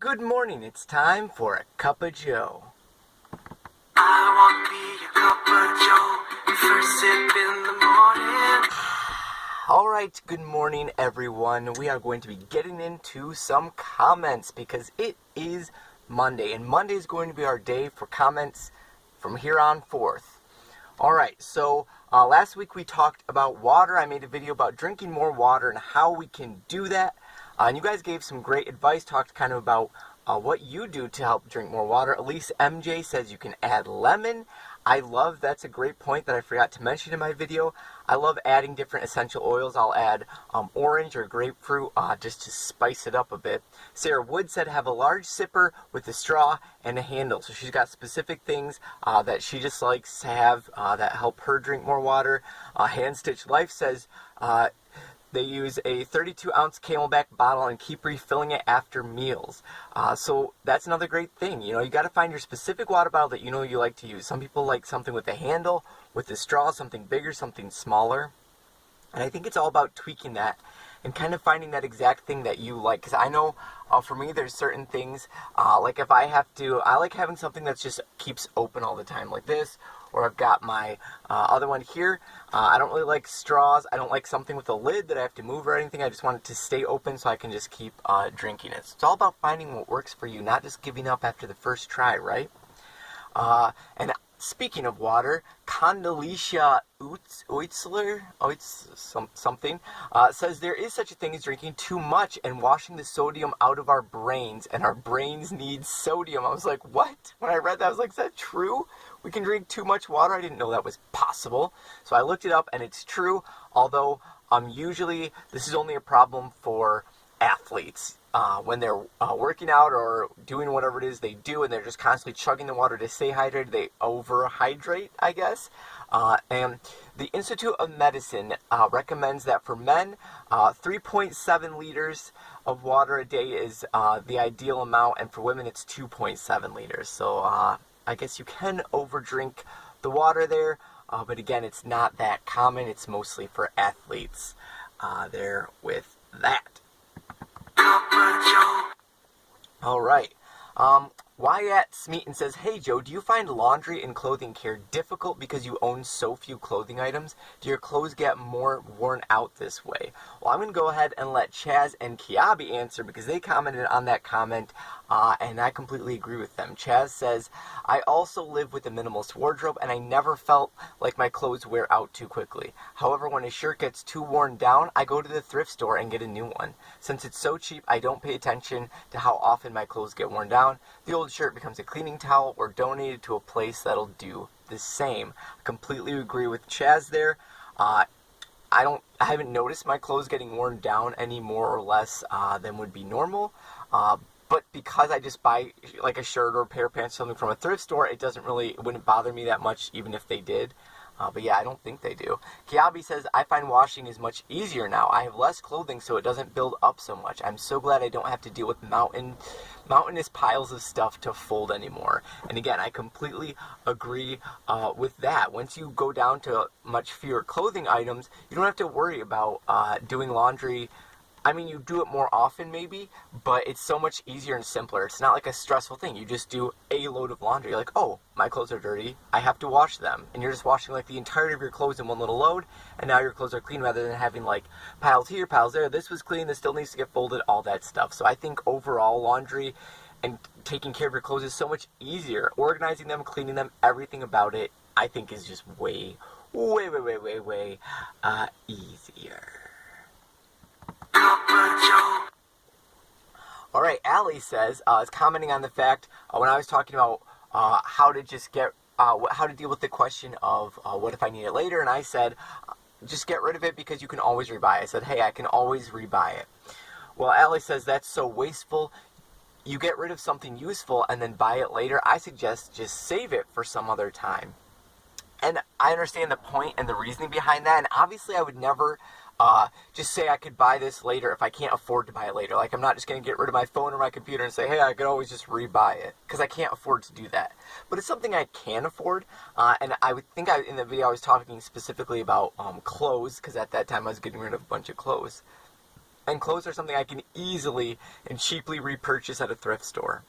Good morning, it's time for a cup of joe. I want me a cup of joe, first sip in the morning. Alright, good morning everyone. We are going to be getting into some comments because it is Monday, and Monday is going to be our day for comments from here on forth. Alright, so last week we talked about water. I made a video about drinking more water and how we can do that. And you guys gave some great advice, talked kind of about what you do to help drink more water. Elise MJ says you can add lemon. That's a great point that I forgot to mention in my video. I love adding different essential oils. I'll add orange or grapefruit just to spice it up a bit. Sarah Wood said have a large sipper with a straw and a handle. So she's got specific things that she just likes to have that help her drink more water. Hand Stitch Life says they use a 32-ounce Camelback bottle and keep refilling it after meals. So that's another great thing. You got to find your specific water bottle that you like to use. Some people like something with a handle, with a straw, something bigger, something smaller. And I think it's all about tweaking that and kind of finding that exact thing that you like. Because I know for me, there's certain things, like if I like having something that just keeps open all the time, like this. Or I've got my other one here. I don't really like straws. I don't like something with a lid that I have to move or anything. I just want it to stay open so I can just keep drinking it. So it's all about finding what works for you, not just giving up after the first try, right? And speaking of water, Condoleezza says there is such a thing as drinking too much and washing the sodium out of our brains, and our brains need sodium. I was like, what? When I read that, I was like, is that true? We can drink too much water? I didn't know that was possible. So I looked it up, and it's true, although usually this is only a problem for athletes. When they're working out or doing whatever it is they do, and they're just constantly chugging the water to stay hydrated, they overhydrate, I guess. And the Institute of Medicine recommends that for men, 3.7 liters of water a day is the ideal amount, and for women it's 2.7 liters. So I guess you can overdrink the water there, but again, it's not that common. It's mostly for athletes there with that. Alright, Wyatt Smeaton says, hey Joe, do you find laundry and clothing care difficult because you own so few clothing items? Do your clothes get more worn out this way? Well, I'm going to go ahead and let Chaz and Kiabi answer because they commented on that comment, and I completely agree with them. Chaz says, I also live with a minimalist wardrobe, and I never felt like my clothes wear out too quickly. However, when a shirt gets too worn down, I go to the thrift store and get a new one. Since it's so cheap, I don't pay attention to how often my clothes get worn down. The old shirt becomes a cleaning towel or donated to a place that'll do the same. I completely agree with Chaz there. I haven't noticed my clothes getting worn down any more or less than would be normal. But because I just buy like a shirt or a pair of pants, something from a thrift store, it wouldn't bother me that much even if they did. But yeah, I don't think they do. Kiabi says, I find washing is much easier now. I have less clothing so it doesn't build up so much. I'm so glad I don't have to deal with mountainous piles of stuff to fold anymore. And again, I completely agree with that. Once you go down to much fewer clothing items, you don't have to worry about doing laundry. I mean, you do it more often maybe, but it's so much easier and simpler. It's not like a stressful thing. You just do a load of laundry. You're like, oh, my clothes are dirty. I have to wash them. And you're just washing like the entirety of your clothes in one little load, and now your clothes are clean rather than having like piles here, piles there. This was clean. This still needs to get folded, all that stuff. So I think overall laundry and taking care of your clothes is so much easier. Organizing them, cleaning them, everything about it, I think is just way easier. Alright, Allie says, is commenting on the fact, when I was talking about how to deal with the question of what if I need it later, and I said, just get rid of it because you can always rebuy it. I said, hey, I can always rebuy it. Well, Allie says, that's so wasteful. You get rid of something useful and then buy it later. I suggest just save it for some other time. And I understand the point and the reasoning behind that, and obviously I would never just say I could buy this later if I can't afford to buy it later. Like, I'm not just going to get rid of my phone or my computer and say, hey, I could always just rebuy it, because I can't afford to do that. But it's something I can afford, and I would think in the video I was talking specifically about clothes, because at that time I was getting rid of a bunch of clothes. And clothes are something I can easily and cheaply repurchase at a thrift store.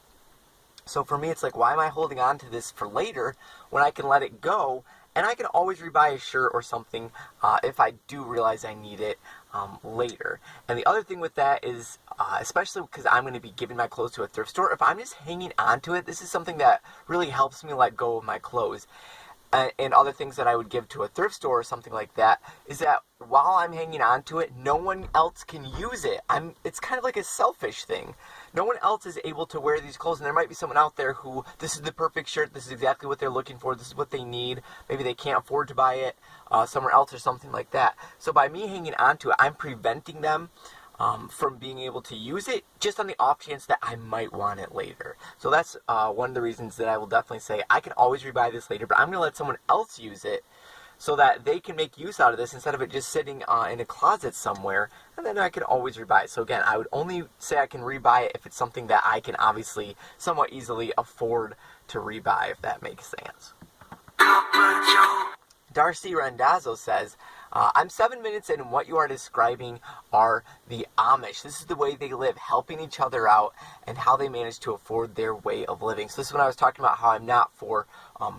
So for me, it's like, why am I holding on to this for later when I can let it go? And I can always rebuy a shirt or something if I do realize I need it later. And the other thing with that is, especially because I'm going to be giving my clothes to a thrift store, if I'm just hanging on to it, this is something that really helps me let go of my clothes. And other things that I would give to a thrift store or something like that, is that while I'm hanging on to it, no one else can use it. It's kind of like a selfish thing. No one else is able to wear these clothes, and there might be someone out there who, this is the perfect shirt, this is exactly what they're looking for, this is what they need. Maybe they can't afford to buy it somewhere else or something like that. So by me hanging on to it, I'm preventing them from being able to use it, just on the off chance that I might want it later. So that's one of the reasons that I will definitely say I can always rebuy this later, but I'm going to let someone else use it so that they can make use out of this instead of it just sitting in a closet somewhere, and then I can always rebuy it. So again, I would only say I can rebuy it if it's something that I can obviously somewhat easily afford to rebuy, if that makes sense. Darcy Randazzo says, I'm 7 minutes in, and what you are describing are the Amish. This is the way they live, helping each other out, and how they manage to afford their way of living. So this is when I was talking about how I'm not for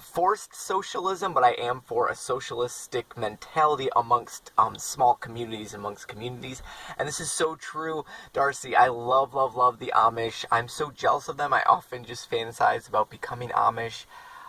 forced socialism, but I am for a socialistic mentality amongst small communities, amongst communities. And this is so true, Darcy. I love, love, love the Amish. I'm so jealous of them. I often just fantasize about becoming Amish.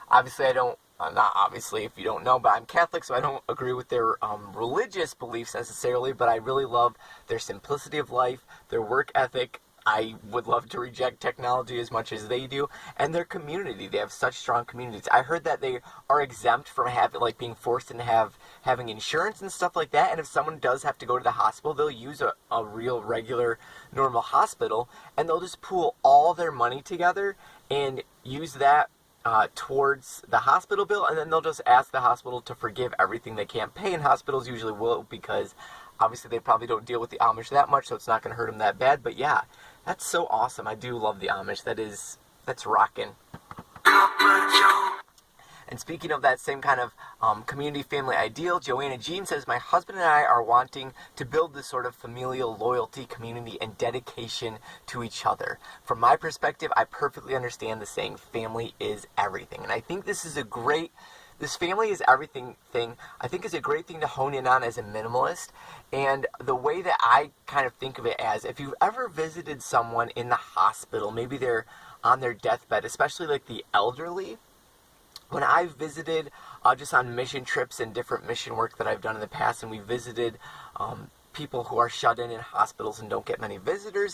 Obviously, I don't. Not obviously, if you don't know, but I'm Catholic, so I don't agree with their religious beliefs necessarily, but I really love their simplicity of life, their work ethic. I would love to reject technology as much as they do, and their community. They have such strong communities. I heard that they are exempt from being forced into having insurance and stuff like that, and if someone does have to go to the hospital, they'll use a real, regular, normal hospital, and they'll just pool all their money together and use that towards the hospital bill, and then they'll just ask the hospital to forgive everything they can't pay, and hospitals usually will, because obviously they probably don't deal with the Amish that much, so it's not going to hurt them that bad. But yeah, that's so awesome. I do love the Amish. That's rocking. And speaking of that same kind of community family ideal, Joanna Jean says, my husband and I are wanting to build this sort of familial loyalty, community, and dedication to each other. From my perspective, I perfectly understand the saying, family is everything. And I think this family is everything thing, I think is a great thing to hone in on as a minimalist. And the way that I kind of think of it as, if you've ever visited someone in the hospital, maybe they're on their deathbed, especially like the elderly. When I've visited just on mission trips and different mission work that I've done in the past, and we visited people who are shut in hospitals and don't get many visitors, and